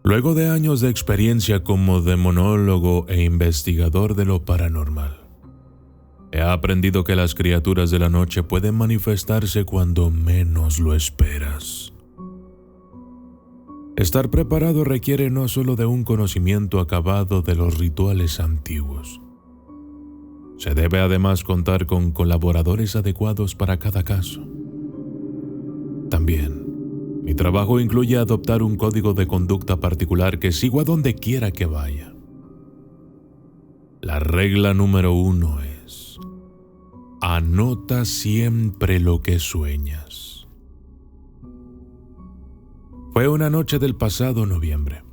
Luego de años de experiencia como demonólogo e investigador de lo paranormal, he aprendido que las criaturas de la noche pueden manifestarse cuando menos lo esperas. Estar preparado requiere no solo de un conocimiento acabado de los rituales antiguos. Se debe además contar con colaboradores adecuados para cada caso. También, mi trabajo incluye adoptar un código de conducta particular que sigo a donde quiera que vaya. La regla número 1 es: anota siempre lo que sueñas. Fue una noche del pasado noviembre.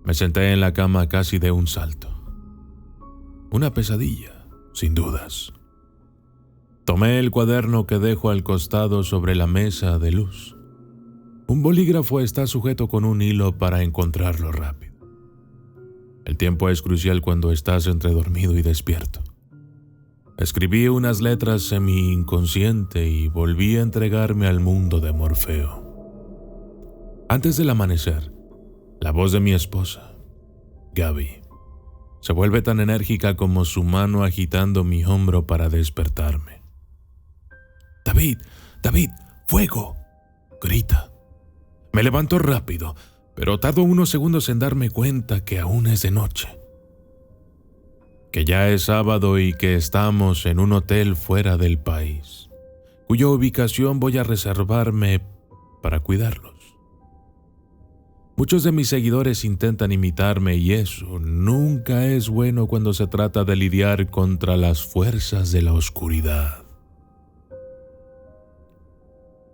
Me senté en la cama casi de un salto. Una pesadilla, sin dudas. Tomé el cuaderno que dejo al costado sobre la mesa de luz. Un bolígrafo está sujeto con un hilo para encontrarlo rápido. El tiempo es crucial cuando estás entre dormido y despierto. Escribí unas letras semi-inconsciente y volví a entregarme al mundo de Morfeo. Antes del amanecer, la voz de mi esposa, Gaby, se vuelve tan enérgica como su mano agitando mi hombro para despertarme. «David, David, fuego», grita. Me levanto rápido, pero tardo unos segundos en darme cuenta que aún es de noche. Que ya es sábado y que estamos en un hotel fuera del país, cuya ubicación voy a reservarme para cuidarlos. Muchos de mis seguidores intentan imitarme y eso nunca es bueno cuando se trata de lidiar contra las fuerzas de la oscuridad.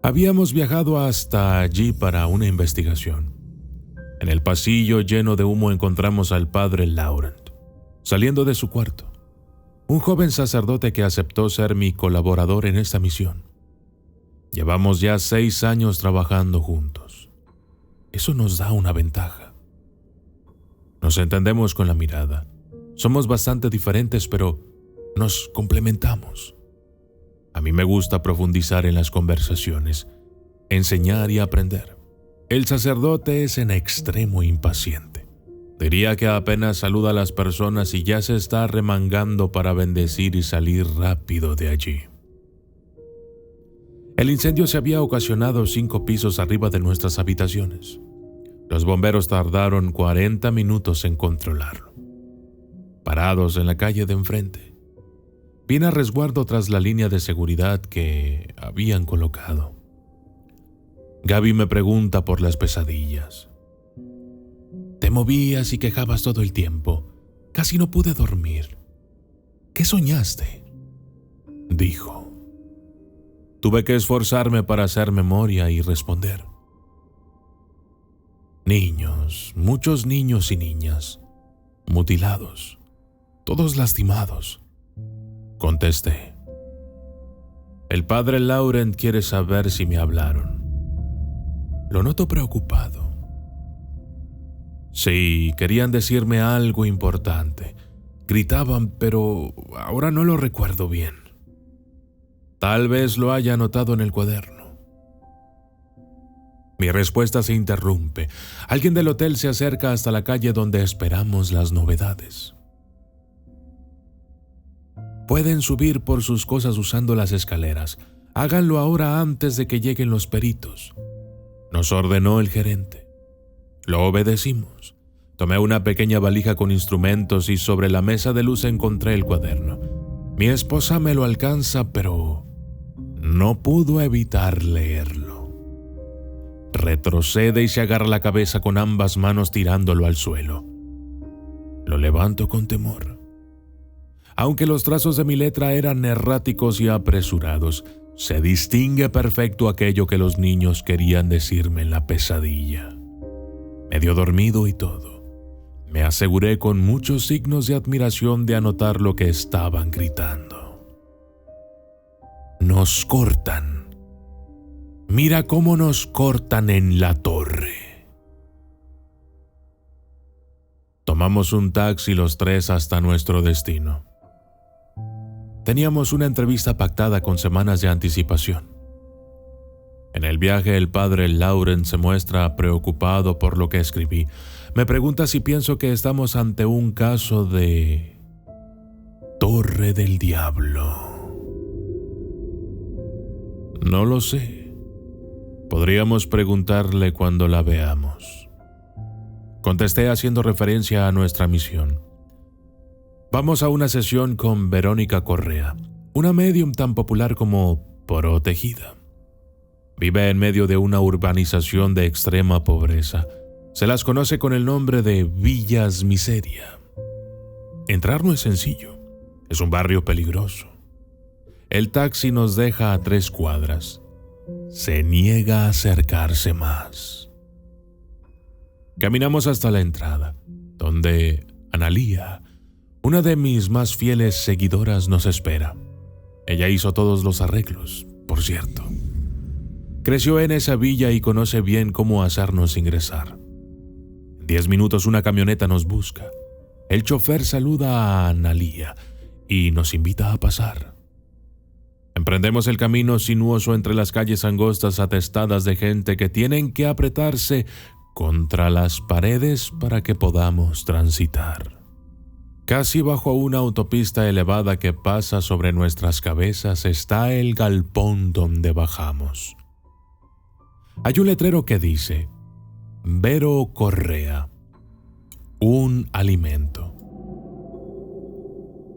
Habíamos viajado hasta allí para una investigación. En el pasillo lleno de humo encontramos al padre Laurent, saliendo de su cuarto, un joven sacerdote que aceptó ser mi colaborador en esta misión. Llevamos ya 6 años trabajando juntos. Eso nos da una ventaja. Nos entendemos con la mirada. Somos bastante diferentes, pero nos complementamos. A mí me gusta profundizar en las conversaciones, enseñar y aprender. El sacerdote es en extremo impaciente. Diría que apenas saluda a las personas y ya se está remangando para bendecir y salir rápido de allí. El incendio se había ocasionado 5 pisos arriba de nuestras habitaciones. Los bomberos tardaron 40 minutos en controlarlo. Parados en la calle de enfrente, bien a resguardo tras la línea de seguridad que habían colocado. Gaby me pregunta por las pesadillas. Te movías y quejabas todo el tiempo. Casi no pude dormir. ¿Qué soñaste?, dijo. Tuve que esforzarme para hacer memoria y responder. Niños, muchos niños y niñas, mutilados, todos lastimados, contesté. El padre Laurent quiere saber si me hablaron. Lo noto preocupado. Sí, querían decirme algo importante. Gritaban, pero ahora no lo recuerdo bien. Tal vez lo haya anotado en el cuaderno. Mi respuesta se interrumpe. Alguien del hotel se acerca hasta la calle donde esperamos las novedades. Pueden subir por sus cosas usando las escaleras. Háganlo ahora antes de que lleguen los peritos, nos ordenó el gerente. Lo obedecimos. Tomé una pequeña valija con instrumentos y sobre la mesa de luz encontré el cuaderno. Mi esposa me lo alcanza, pero no pudo evitar leerlo. Retrocede y se agarra la cabeza con ambas manos tirándolo al suelo. Lo levanto con temor. Aunque los trazos de mi letra eran erráticos y apresurados, se distingue perfecto aquello que los niños querían decirme en la pesadilla. Medio dormido y todo, me aseguré con muchos signos de admiración de anotar lo que estaban gritando. Nos cortan. Mira cómo nos cortan en la torre. Tomamos un taxi los 3 hasta nuestro destino. Teníamos una entrevista pactada con semanas de anticipación. En el viaje el padre Laurent se muestra preocupado por lo que escribí. Me pregunta si pienso que estamos ante un caso de Torre del Diablo. No lo sé. Podríamos preguntarle cuando la veamos. Contesté haciendo referencia a nuestra misión. Vamos a una sesión con Verónica Correa, una médium tan popular como protegida. Vive en medio de una urbanización de extrema pobreza. Se las conoce con el nombre de Villas Miseria. Entrar no es sencillo. Es un barrio peligroso. El taxi nos deja a 3 cuadras. Se niega a acercarse más. Caminamos hasta la entrada, donde Analía, una de mis más fieles seguidoras, nos espera. Ella hizo todos los arreglos, por cierto. Creció en esa villa y conoce bien cómo hacernos ingresar. En 10 minutos una camioneta nos busca. El chofer saluda a Analía y nos invita a pasar. Emprendemos el camino sinuoso entre las calles angostas atestadas de gente que tienen que apretarse contra las paredes para que podamos transitar. Casi bajo una autopista elevada que pasa sobre nuestras cabezas está el galpón donde bajamos. Hay un letrero que dice: Vero Correa, un alimento.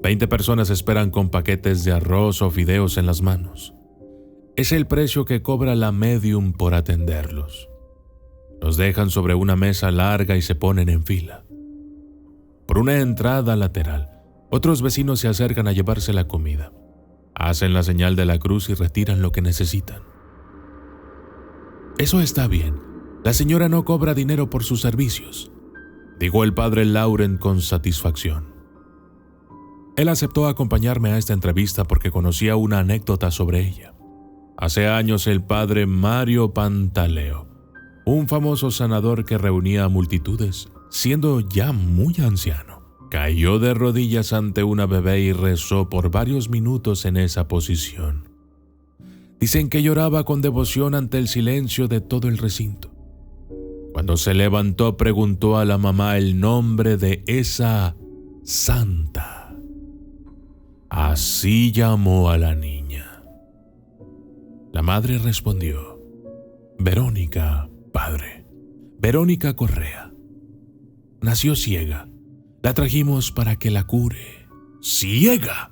20 personas esperan con paquetes de arroz o fideos en las manos. Es el precio que cobra la medium por atenderlos. Los dejan sobre una mesa larga y se ponen en fila. Por una entrada lateral, otros vecinos se acercan a llevarse la comida. Hacen la señal de la cruz y retiran lo que necesitan. Eso está bien. La señora no cobra dinero por sus servicios, dijo el padre Laurent con satisfacción. Él aceptó acompañarme a esta entrevista porque conocía una anécdota sobre ella. Hace años el padre Mario Pantaleo, un famoso sanador que reunía a multitudes, siendo ya muy anciano, cayó de rodillas ante una bebé y rezó por varios minutos en esa posición. Dicen que lloraba con devoción ante el silencio de todo el recinto. Cuando se levantó, preguntó a la mamá el nombre de esa santa. Así llamó a la niña. La madre respondió: Verónica, padre. Verónica Correa. Nació ciega. La trajimos para que la cure. ¿Ciega?,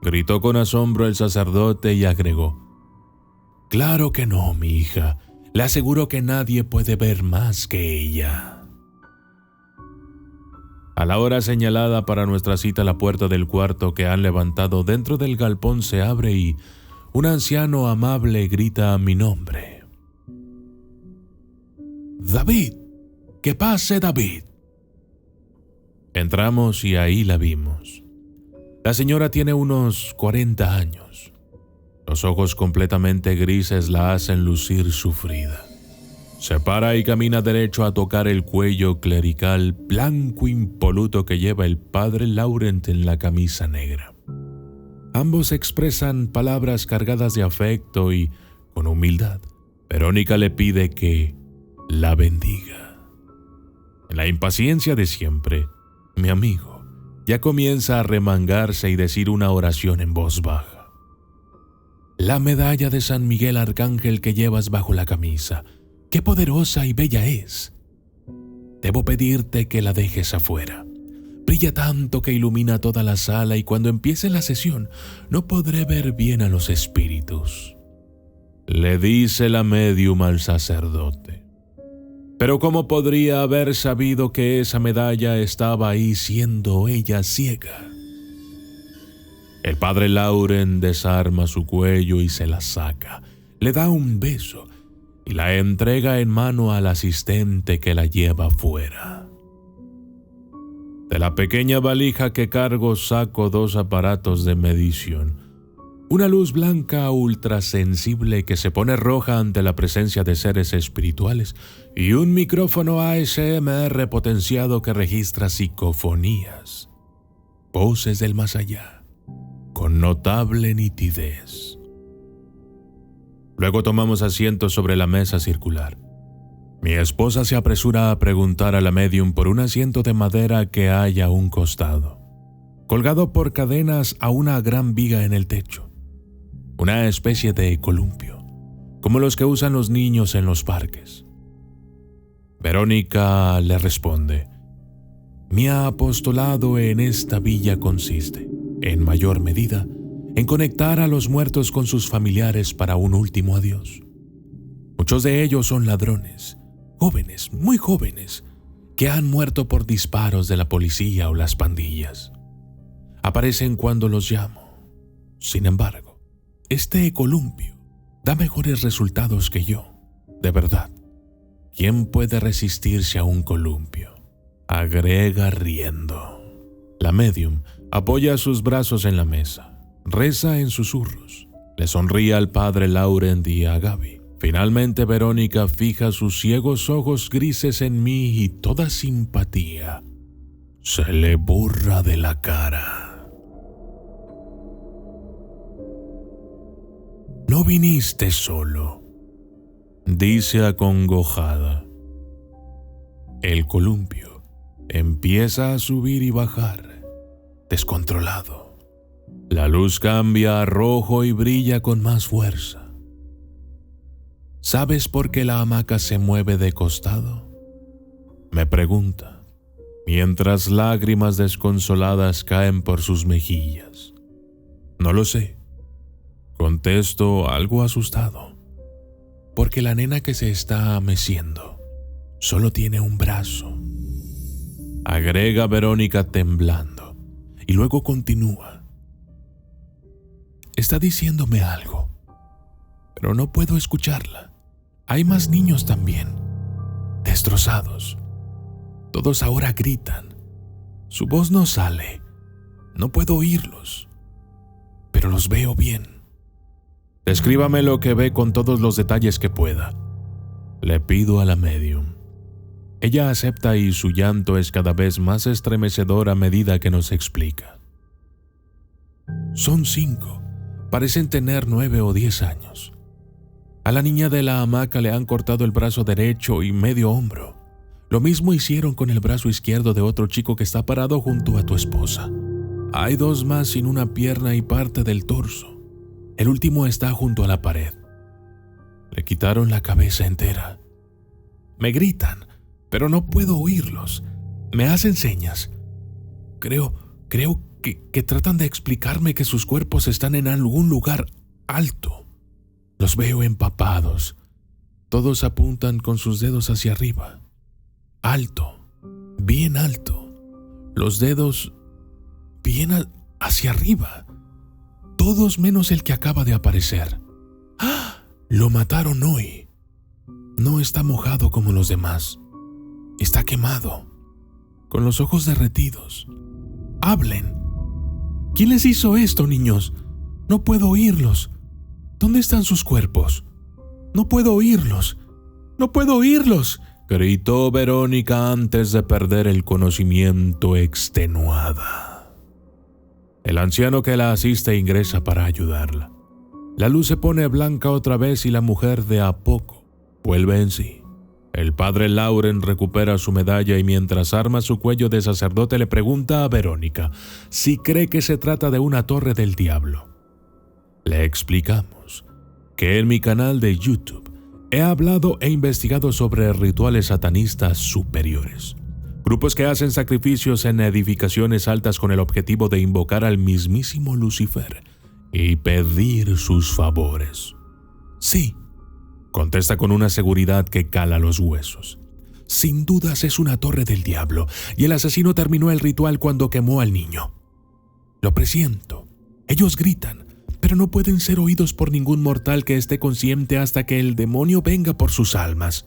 gritó con asombro el sacerdote y agregó: Claro que no, mi hija. Le aseguro que nadie puede ver más que ella. A la hora señalada para nuestra cita, la puerta del cuarto que han levantado dentro del galpón se abre y un anciano amable grita mi nombre. David, que pase David. Entramos y ahí la vimos. La señora tiene unos 40 años. Los ojos completamente grises la hacen lucir sufrida. Se para y camina derecho a tocar el cuello clerical blanco impoluto que lleva el padre Laurent en la camisa negra. Ambos expresan palabras cargadas de afecto y, con humildad, Verónica le pide que la bendiga. En la impaciencia de siempre, mi amigo ya comienza a remangarse y decir una oración en voz baja. La medalla de San Miguel Arcángel que llevas bajo la camisa, ¡qué poderosa y bella es! Debo pedirte que la dejes afuera. Brilla tanto que ilumina toda la sala y cuando empiece la sesión no podré ver bien a los espíritus. Le dice la médium al sacerdote. Pero ¿cómo podría haber sabido que esa medalla estaba ahí siendo ella ciega? El padre Laurent desarma su cuello y se la saca. Le da un beso y la entrega en mano al asistente que la lleva fuera. De la pequeña valija que cargo saco 2 aparatos de medición. Una luz blanca ultrasensible que se pone roja ante la presencia de seres espirituales y un micrófono ASMR potenciado que registra psicofonías, voces del más allá, con notable nitidez. Luego tomamos asiento sobre la mesa circular. Mi esposa se apresura a preguntar a la médium por un asiento de madera que hay a un costado, colgado por cadenas a una gran viga en el techo, una especie de columpio, como los que usan los niños en los parques. Verónica le responde: mi apostolado en esta villa consiste, en mayor medida, en conectar a los muertos con sus familiares para un último adiós. Muchos de ellos son ladrones, jóvenes, muy jóvenes, que han muerto por disparos de la policía o las pandillas. Aparecen cuando los llamo. Sin embargo, este columpio da mejores resultados que yo, de verdad. ¿Quién puede resistirse a un columpio?, agrega riendo. La médium apoya sus brazos en la mesa, reza en susurros, le sonríe al padre Laurent y a Gaby. Finalmente Verónica fija sus ciegos ojos grises en mí y toda simpatía se le borra de la cara. No viniste solo, dice acongojada. El columpio empieza a subir y bajar, descontrolado. La luz cambia a rojo y brilla con más fuerza. ¿Sabes por qué la hamaca se mueve de costado?, me pregunta, mientras lágrimas desconsoladas caen por sus mejillas. No lo sé, contesto algo asustado, porque la nena que se está meciendo solo tiene un brazo, agrega Verónica temblando, y luego continúa. Está diciéndome algo, pero no puedo escucharla. Hay más niños también, destrozados. Todos ahora gritan. Su voz no sale. No puedo oírlos, pero los veo bien. Descríbame lo que ve con todos los detalles que pueda, le pido a la médium. Ella acepta y su llanto es cada vez más estremecedor a medida que nos explica. Son 5, parecen tener 9 o 10 años. A la niña de la hamaca le han cortado el brazo derecho y medio hombro. Lo mismo hicieron con el brazo izquierdo de otro chico que está parado junto a tu esposa. Hay 2 más sin una pierna y parte del torso. El último está junto a la pared. Le quitaron la cabeza entera. Me gritan, pero no puedo oírlos. Me hacen señas. Creo que tratan de explicarme que sus cuerpos están en algún lugar alto. Los veo empapados. Todos apuntan con sus dedos hacia arriba. Alto, bien alto. Los dedos bien hacia arriba. Todos menos el que acaba de aparecer. ¡Ah! Lo mataron hoy. No está mojado como los demás. Está quemado, con los ojos derretidos. ¡Hablen! ¿Quién les hizo esto, niños? No puedo oírlos. ¿Dónde están sus cuerpos? No puedo oírlos. ¡No puedo oírlos!, gritó Verónica antes de perder el conocimiento extenuada. El anciano que la asiste ingresa para ayudarla. La luz se pone blanca otra vez y la mujer de a poco vuelve en sí. El padre Laurent recupera su medalla y mientras arma su cuello de sacerdote le pregunta a Verónica si cree que se trata de una torre del diablo. Le explicamos que en mi canal de YouTube he hablado e investigado sobre rituales satanistas superiores, grupos que hacen sacrificios en edificaciones altas con el objetivo de invocar al mismísimo Lucifer y pedir sus favores. Sí, contesta con una seguridad que cala los huesos. Sin dudas es una torre del diablo, y el asesino terminó el ritual cuando quemó al niño. Lo presiento. Ellos gritan, pero no pueden ser oídos por ningún mortal que esté consciente hasta que el demonio venga por sus almas.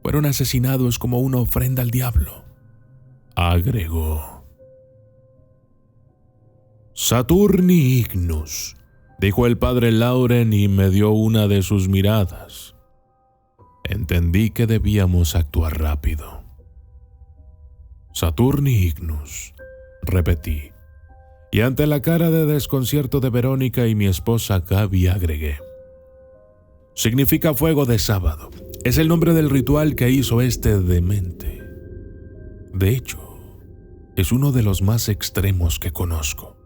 Fueron asesinados como una ofrenda al diablo, agregó. Saturni Ignus, dijo el padre Laurent y me dio una de sus miradas. Entendí que debíamos actuar rápido. Saturni Ignus, repetí. Y ante la cara de desconcierto de Verónica y mi esposa Gaby agregué. significa fuego de sábado. Es el nombre del ritual que hizo este demente. De hecho, es uno de los más extremos que conozco.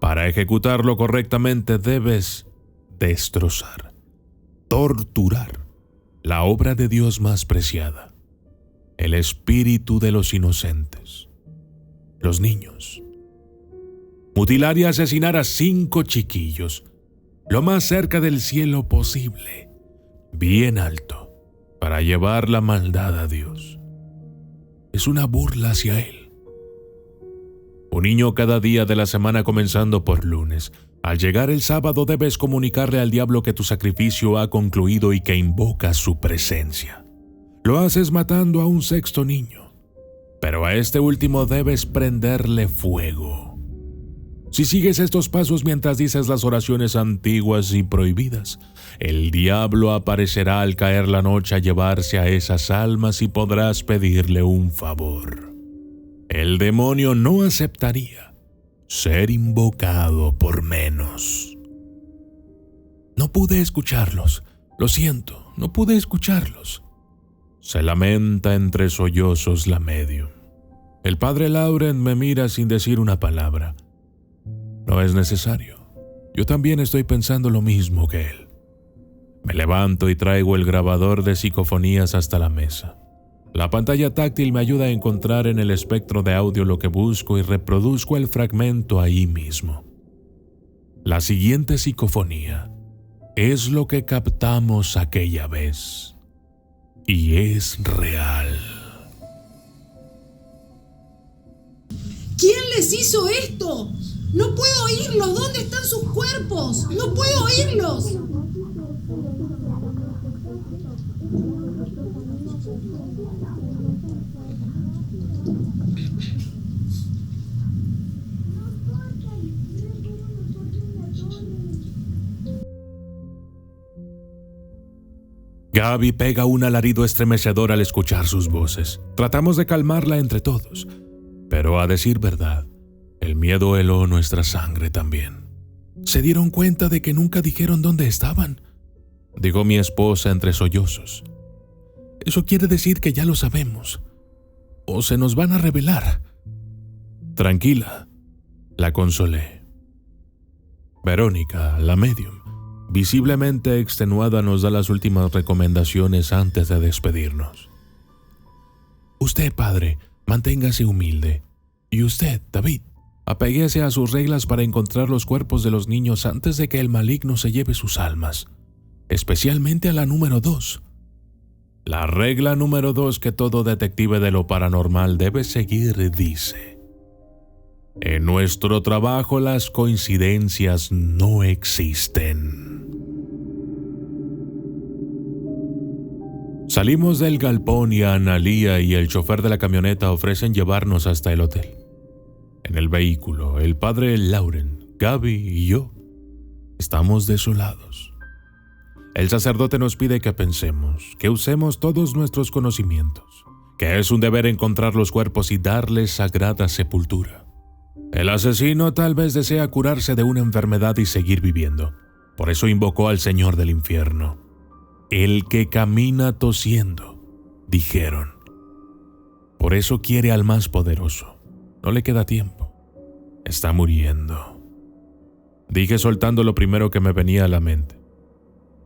Para ejecutarlo correctamente debes destrozar, torturar la obra de Dios más preciada, el espíritu de los inocentes, los niños. Mutilar y asesinar a 5 chiquillos, lo más cerca del cielo posible, bien alto, para llevar la maldad a Dios. Es una burla hacia Él. Un niño cada día de la semana comenzando por lunes. Al llegar el sábado debes comunicarle al diablo que tu sacrificio ha concluido y que invocas su presencia. Lo haces matando a un 6º niño, pero a este último debes prenderle fuego. Si sigues estos pasos mientras dices las oraciones antiguas y prohibidas, el diablo aparecerá al caer la noche a llevarse a esas almas y podrás pedirle un favor. El demonio no aceptaría ser invocado por menos. No pude escucharlos, lo siento, no pude escucharlos. Se lamenta entre sollozos la medium. El padre Laurent me mira sin decir una palabra. No es necesario. Yo también estoy pensando lo mismo que él. Me levanto y traigo el grabador de psicofonías hasta la mesa. La pantalla táctil me ayuda a encontrar en el espectro de audio lo que busco y reproduzco el fragmento ahí mismo. La siguiente psicofonía es lo que captamos aquella vez. Y es real. ¿Quién les hizo esto? ¡No puedo oírlos! ¿Dónde están sus cuerpos? ¡No puedo oírlos! Gaby pega un alarido estremecedor al escuchar sus voces. Tratamos de calmarla entre todos, pero a decir verdad, el miedo heló nuestra sangre también. ¿Se dieron cuenta de que nunca dijeron dónde estaban?, dijo mi esposa entre sollozos. Eso quiere decir que ya lo sabemos, o se nos van a revelar. Tranquila, la consolé. Verónica, la medium, visiblemente extenuada, nos da las últimas recomendaciones antes de despedirnos. Usted, padre, manténgase humilde. Y usted, David, apéguese a sus reglas para encontrar los cuerpos de los niños antes de que el maligno se lleve sus almas, especialmente a la número 2. La regla número 2 que todo detective de lo paranormal debe seguir dice: en nuestro trabajo las coincidencias no existen. Salimos del galpón y Analía y el chofer de la camioneta ofrecen llevarnos hasta el hotel. En el vehículo, el padre Laurent, Gaby y yo estamos desolados. El sacerdote nos pide que pensemos, que usemos todos nuestros conocimientos, que es un deber encontrar los cuerpos y darles sagrada sepultura. El asesino tal vez desea curarse de una enfermedad y seguir viviendo. Por eso invocó al Señor del infierno. El que camina tosiendo, dijeron. Por eso quiere al más poderoso. No le queda tiempo. Está muriendo. Dije soltando lo primero que me venía a la mente.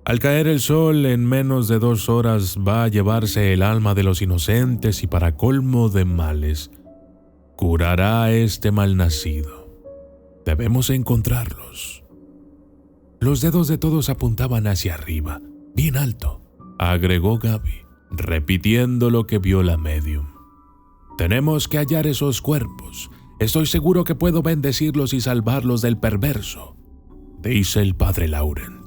Al caer el sol, en menos de 2 horas va a llevarse el alma de los inocentes y para colmo de males, curará a este malnacido. Debemos encontrarlos. Los dedos de todos apuntaban hacia arriba, bien alto, agregó Gaby, repitiendo lo que vio la medium. Tenemos que hallar esos cuerpos. Estoy seguro que puedo bendecirlos y salvarlos del perverso, dice el padre Laurent.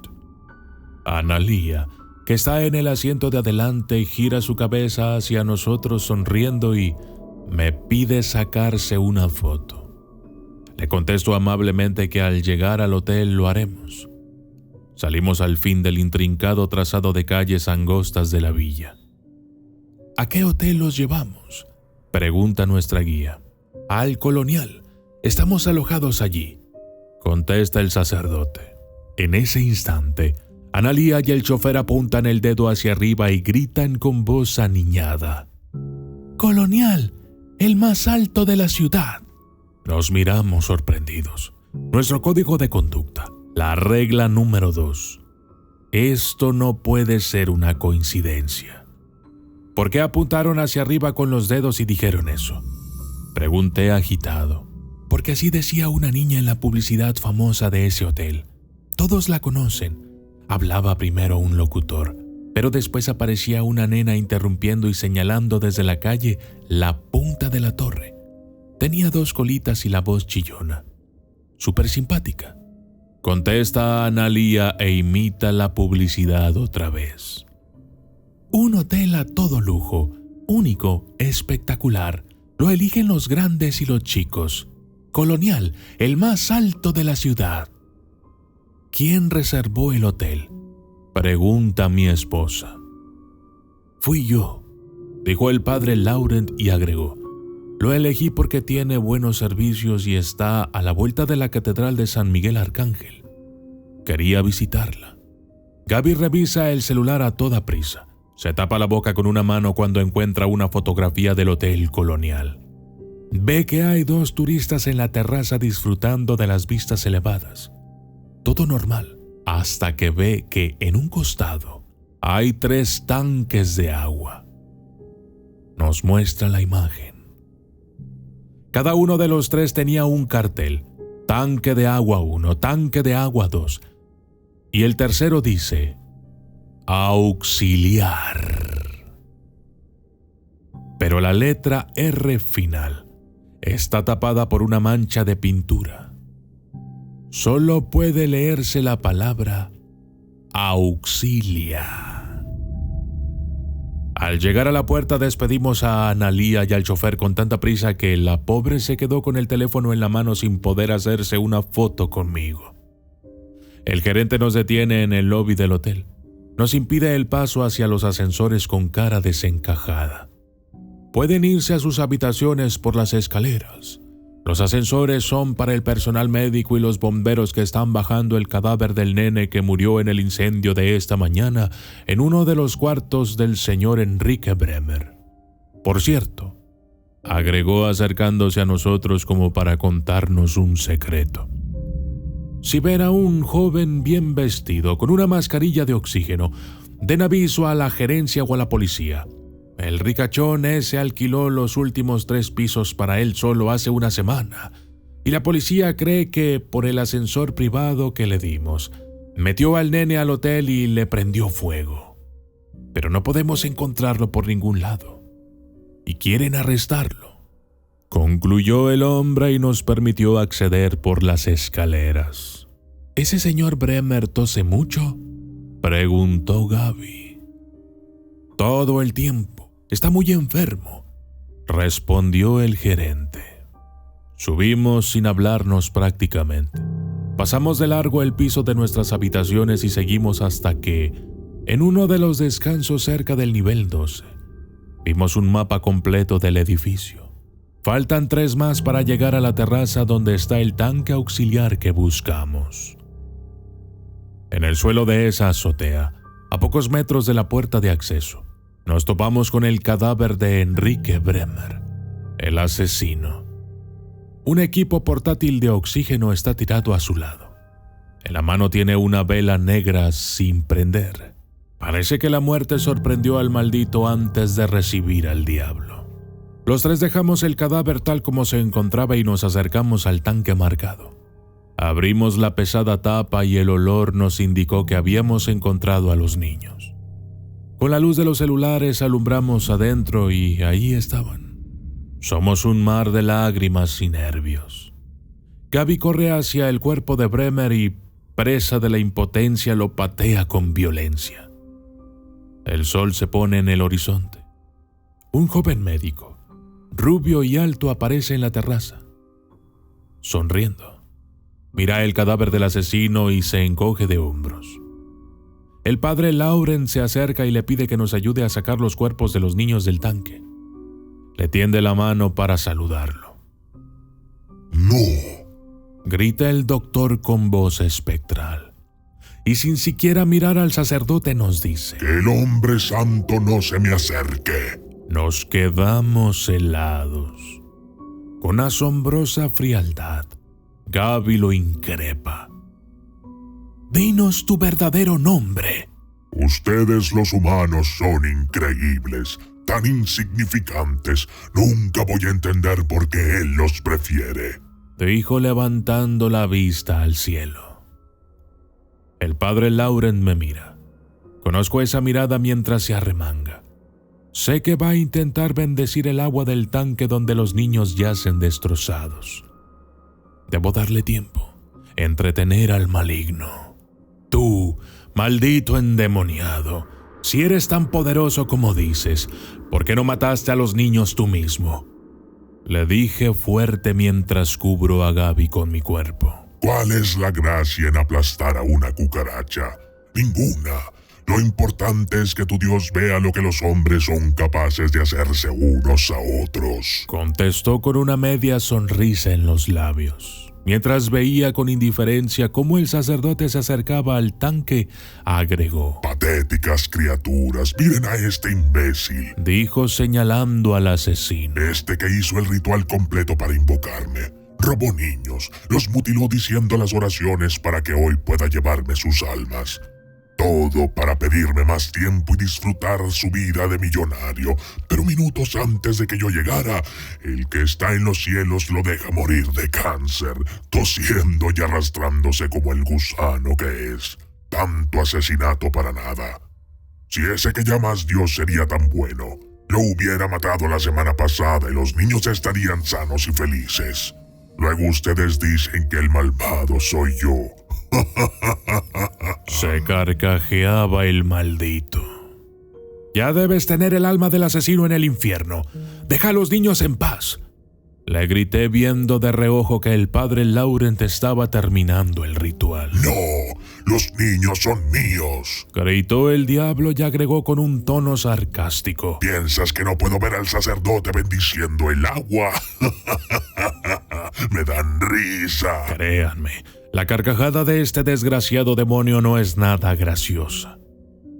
Analía, que está en el asiento de adelante, gira su cabeza hacia nosotros sonriendo y me pide sacarse una foto. Le contesto amablemente que al llegar al hotel lo haremos. Salimos al fin del intrincado trazado de calles angostas de la villa. ¿A qué hotel los llevamos?, pregunta nuestra guía. Al Colonial. Estamos alojados allí, contesta el sacerdote. En ese instante, Analía y el chofer apuntan el dedo hacia arriba y gritan con voz aniñada: «Colonial, el más alto de la ciudad». Nos miramos sorprendidos. Nuestro código de conducta, la regla número 2. Esto no puede ser una coincidencia. ¿Por qué apuntaron hacia arriba con los dedos y dijeron eso?, pregunté agitado. Porque así decía una niña en la publicidad famosa de ese hotel. Todos la conocen. Hablaba primero un locutor, pero después aparecía una nena interrumpiendo y señalando desde la calle la punta de la torre. Tenía 2 colitas y la voz chillona. Súper simpática. Contesta Analía e imita la publicidad otra vez. Un hotel a todo lujo, único, espectacular. Lo eligen los grandes y los chicos. Colonial, el más alto de la ciudad. ¿Quién reservó el hotel?, pregunta mi esposa. Fui yo, dijo el padre Laurent y agregó: lo elegí porque tiene buenos servicios y está a la vuelta de la Catedral de San Miguel Arcángel. Quería visitarla. Gaby revisa el celular a toda prisa. Se tapa la boca con una mano cuando encuentra una fotografía del Hotel Colonial. Ve que hay 2 turistas en la terraza disfrutando de las vistas elevadas. Todo normal, hasta que ve que en un costado hay 3 tanques de agua. Nos muestra la imagen. Cada uno de los 3 tenía un cartel: tanque de agua 1, tanque de agua 2. Y el tercero dice: auxiliar. Pero la letra R final está tapada por una mancha de pintura. Solo puede leerse la palabra auxilia. Al llegar a la puerta despedimos a Analía y al chofer con tanta prisa que la pobre se quedó con el teléfono en la mano sin poder hacerse una foto conmigo. El gerente nos detiene en el lobby del hotel. Nos impide el paso hacia los ascensores con cara desencajada. Pueden irse a sus habitaciones por las escaleras. Los ascensores son para el personal médico y los bomberos que están bajando el cadáver del nene que murió en el incendio de esta mañana en uno de los cuartos del señor Enrique Bremer. Por cierto, agregó acercándose a nosotros como para contarnos un secreto. Si ven a un joven bien vestido con una mascarilla de oxígeno, den aviso a la gerencia o a la policía. El ricachón ese alquiló los últimos 3 pisos para él solo hace una semana, y la policía cree que por el ascensor privado que le dimos, metió al nene al hotel y le prendió fuego. Pero no podemos encontrarlo por ningún lado, y quieren arrestarlo. Concluyó el hombre y nos permitió acceder por las escaleras. ¿Ese señor Bremer tose mucho?, preguntó Gaby. Todo el tiempo. Está muy enfermo, respondió el gerente. Subimos sin hablarnos prácticamente. Pasamos de largo el piso de nuestras habitaciones y seguimos hasta que, en uno de los descansos cerca del nivel 12, vimos un mapa completo del edificio. Faltan 3 más para llegar a la terraza donde está el tanque auxiliar que buscamos. En el suelo de esa azotea, a pocos metros de la puerta de acceso, nos topamos con el cadáver de Enrique Bremer, el asesino. Un equipo portátil de oxígeno está tirado a su lado. En la mano tiene una vela negra sin prender. Parece que la muerte sorprendió al maldito antes de recibir al diablo. Los 3 dejamos el cadáver tal como se encontraba y nos acercamos al tanque marcado. Abrimos la pesada tapa y el olor nos indicó que habíamos encontrado a los niños. Con la luz de los celulares alumbramos adentro y ahí estaban. Somos un mar de lágrimas y nervios. Gaby corre hacia el cuerpo de Bremer y, presa de la impotencia, lo patea con violencia. El sol se pone en el horizonte. Un joven médico, rubio y alto, aparece en la terraza, sonriendo. Mira el cadáver del asesino y se encoge de hombros. El padre Laurent se acerca y le pide que nos ayude a sacar los cuerpos de los niños del tanque. Le tiende la mano para saludarlo. ¡No!, grita el doctor con voz espectral. y sin siquiera mirar al sacerdote nos dice: que el hombre santo no se me acerque. Nos quedamos helados. Con asombrosa frialdad, Gaby lo increpa: dinos tu verdadero nombre. Ustedes los humanos son increíbles, tan insignificantes. Nunca voy a entender por qué él los prefiere, dijo levantando la vista al cielo. El padre Laurent me mira. Conozco esa mirada mientras se arremanga. Sé que va a intentar bendecir el agua del tanque donde los niños yacen destrozados. Debo darle tiempo, entretener al maligno. Tú, maldito endemoniado, si eres tan poderoso como dices, ¿por qué no mataste a los niños tú mismo? Le dije fuerte mientras cubro a Gaby con mi cuerpo. ¿Cuál es la gracia en aplastar a una cucaracha? Ninguna. Lo importante es que tu Dios vea lo que los hombres son capaces de hacerse unos a otros, contestó con una media sonrisa en los labios. Mientras veía con indiferencia cómo el sacerdote se acercaba al tanque, agregó: patéticas criaturas, miren a este imbécil, dijo señalando al asesino. Este que hizo el ritual completo para invocarme. Robó niños, los mutiló diciendo las oraciones para que hoy pueda llevarme sus almas. Todo para pedirme más tiempo y disfrutar su vida de millonario. Pero minutos antes de que yo llegara, el que está en los cielos lo deja morir de cáncer, tosiendo y arrastrándose como el gusano que es. Tanto asesinato para nada. Si ese que llamas Dios sería tan bueno, lo hubiera matado la semana pasada y los niños estarían sanos y felices. Luego ustedes dicen que el malvado soy yo. Se carcajeaba el maldito. Ya debes tener el alma del asesino en el infierno. Deja a los niños en paz. Le grité viendo de reojo que el padre Laurent estaba terminando el ritual. No, los niños son míos, gritó el diablo y agregó con un tono sarcástico: ¿piensas que no puedo ver al sacerdote bendiciendo el agua? Me dan risa. Créanme, la carcajada de este desgraciado demonio no es nada graciosa.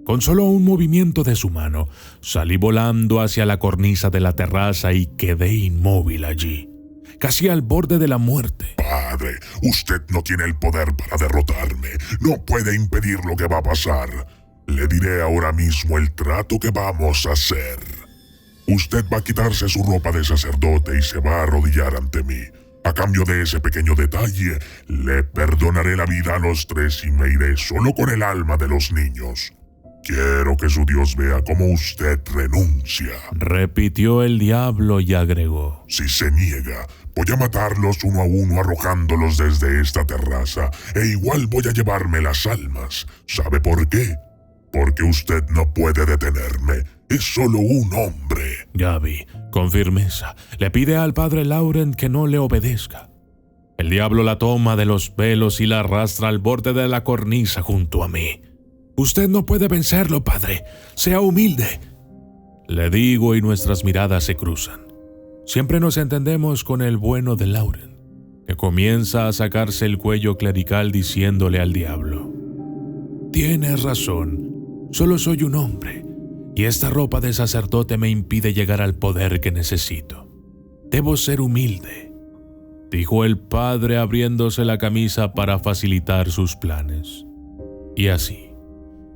Con solo un movimiento de su mano, salí volando hacia la cornisa de la terraza y quedé inmóvil allí, casi al borde de la muerte. Padre, usted no tiene el poder para derrotarme. No puede impedir lo que va a pasar. Le diré ahora mismo el trato que vamos a hacer. Usted va a quitarse su ropa de sacerdote y se va a arrodillar ante mí. A cambio de ese pequeño detalle, le perdonaré la vida a los tres y me iré solo con el alma de los niños. Quiero que su Dios vea cómo usted renuncia, repitió el diablo y agregó: si se niega, voy a matarlos uno a uno arrojándolos desde esta terraza, e igual voy a llevarme las almas. ¿Sabe por qué? Porque usted no puede detenerme. Es solo un hombre. Gaby, con firmeza, le pide al padre Laurent que no le obedezca. El diablo la toma de los pelos y la arrastra al borde de la cornisa junto a mí. Usted no puede vencerlo, padre. Sea humilde, le digo, y nuestras miradas se cruzan. Siempre nos entendemos con el bueno de Laurent, que comienza a sacarse el cuello clerical diciéndole al diablo: tienes razón, solo soy un hombre, y esta ropa de sacerdote me impide llegar al poder que necesito. Debo ser humilde, dijo el padre abriéndose la camisa para facilitar sus planes. Y así,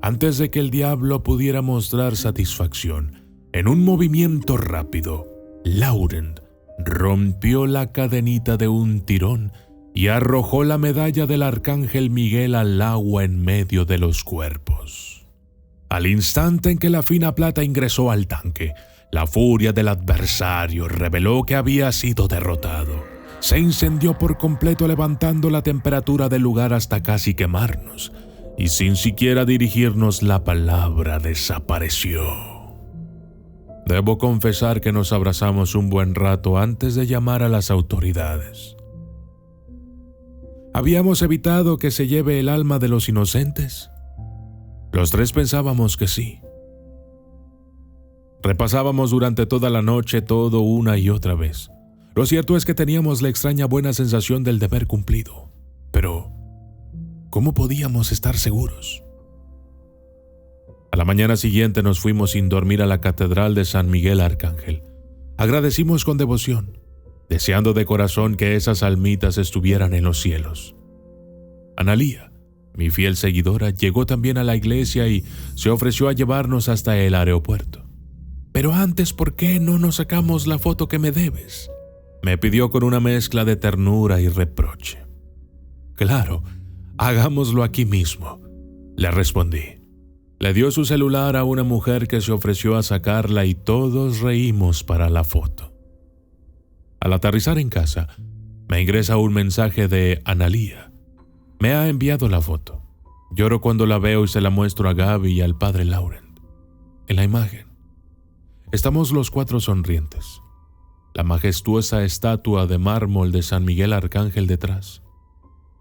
antes de que el diablo pudiera mostrar satisfacción, en un movimiento rápido, Laurent rompió la cadenita de un tirón y arrojó la medalla del arcángel Miguel al agua en medio de los cuerpos. Al instante en que la fina plata ingresó al tanque, la furia del adversario reveló que había sido derrotado. Se incendió por completo, levantando la temperatura del lugar hasta casi quemarnos, y sin siquiera dirigirnos la palabra desapareció. Debo confesar que nos abrazamos un buen rato antes de llamar a las autoridades. ¿Habíamos evitado que se lleve el alma de los inocentes? Los tres pensábamos que sí. Repasábamos durante toda la noche todo una y otra vez. Lo cierto es que teníamos la extraña buena sensación del deber cumplido. Pero ¿cómo podíamos estar seguros? A la mañana siguiente nos fuimos sin dormir a la Catedral de San Miguel Arcángel. Agradecimos con devoción, deseando de corazón que esas almitas estuvieran en los cielos. Analía, mi fiel seguidora, llegó también a la iglesia y se ofreció a llevarnos hasta el aeropuerto. Pero antes, ¿por qué no nos sacamos la foto que me debes?, me pidió con una mezcla de ternura y reproche. Claro, hagámoslo aquí mismo, le respondí. Le dio su celular a una mujer que se ofreció a sacarla y todos reímos para la foto. Al aterrizar en casa, me ingresa un mensaje de Analía. Me ha enviado la foto. Lloro cuando la veo y se la muestro a Gaby y al padre Laurent. En la imagen, estamos los 4 sonrientes. La majestuosa estatua de mármol de San Miguel Arcángel detrás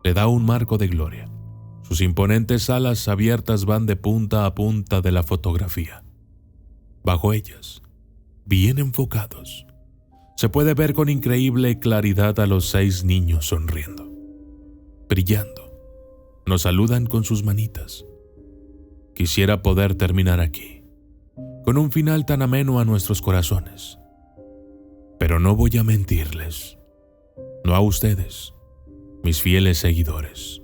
le da un marco de gloria. Sus imponentes alas abiertas van de punta a punta de la fotografía. Bajo ellas, bien enfocados, se puede ver con increíble claridad a los 6 niños sonriendo, brillando. Nos saludan con sus manitas. Quisiera poder terminar aquí, con un final tan ameno a nuestros corazones. Pero no voy a mentirles, no a ustedes, mis fieles seguidores.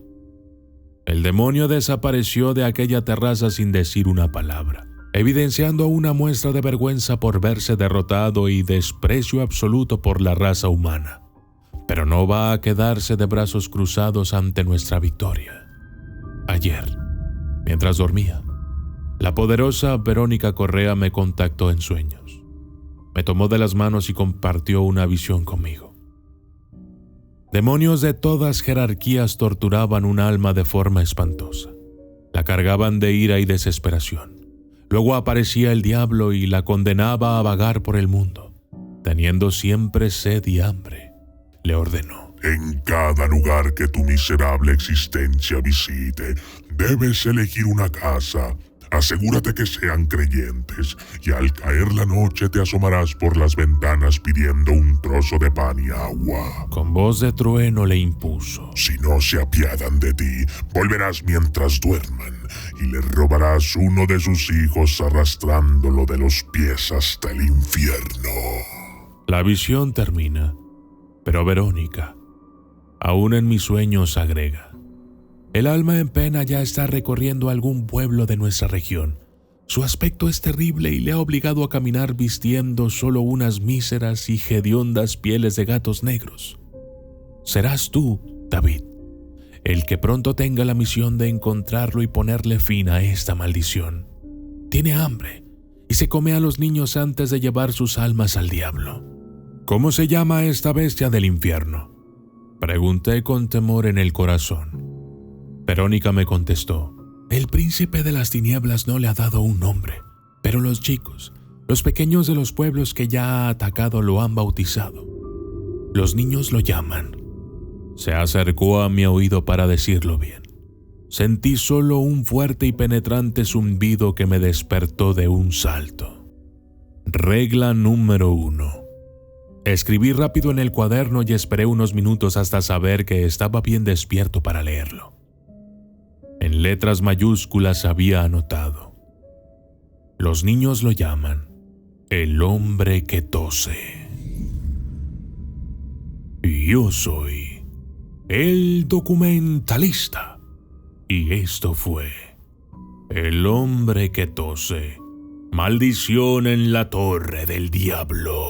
El demonio desapareció de aquella terraza sin decir una palabra, evidenciando una muestra de vergüenza por verse derrotado y desprecio absoluto por la raza humana. Pero no va a quedarse de brazos cruzados ante nuestra victoria. Ayer, mientras dormía, la poderosa Verónica Correa me contactó en sueños. Me tomó de las manos y compartió una visión conmigo. Demonios de todas jerarquías torturaban un alma de forma espantosa. La cargaban de ira y desesperación. Luego aparecía el diablo y la condenaba a vagar por el mundo, teniendo siempre sed y hambre. Le ordenó: en cada lugar que tu miserable existencia visite, debes elegir una casa. Asegúrate que sean creyentes, y al caer la noche te asomarás por las ventanas pidiendo un trozo de pan y agua. Con voz de trueno le impuso: si no se apiadan de ti, volverás mientras duerman, y le robarás uno de sus hijos arrastrándolo de los pies hasta el infierno. La visión termina, pero Verónica, aún en mis sueños, agrega: el alma en pena ya está recorriendo algún pueblo de nuestra región. Su aspecto es terrible y le ha obligado a caminar vistiendo solo unas míseras y hediondas pieles de gatos negros. Serás tú, David, el que pronto tenga la misión de encontrarlo y ponerle fin a esta maldición. Tiene hambre y se come a los niños antes de llevar sus almas al diablo. ¿Cómo se llama esta bestia del infierno?, pregunté con temor en el corazón. Verónica me contestó: el príncipe de las tinieblas no le ha dado un nombre, pero los chicos, los pequeños de los pueblos que ya ha atacado lo han bautizado. Los niños lo llaman. Se acercó a mi oído para decirlo bien. Sentí solo un fuerte y penetrante zumbido que me despertó de un salto. Regla número 1. Escribí rápido en el cuaderno y esperé unos minutos hasta saber que estaba bien despierto para leerlo. En letras mayúsculas había anotado: los niños lo llaman el hombre que tose. Y yo soy el documentalista. Y esto fue El hombre que tose. Maldición en la torre del diablo.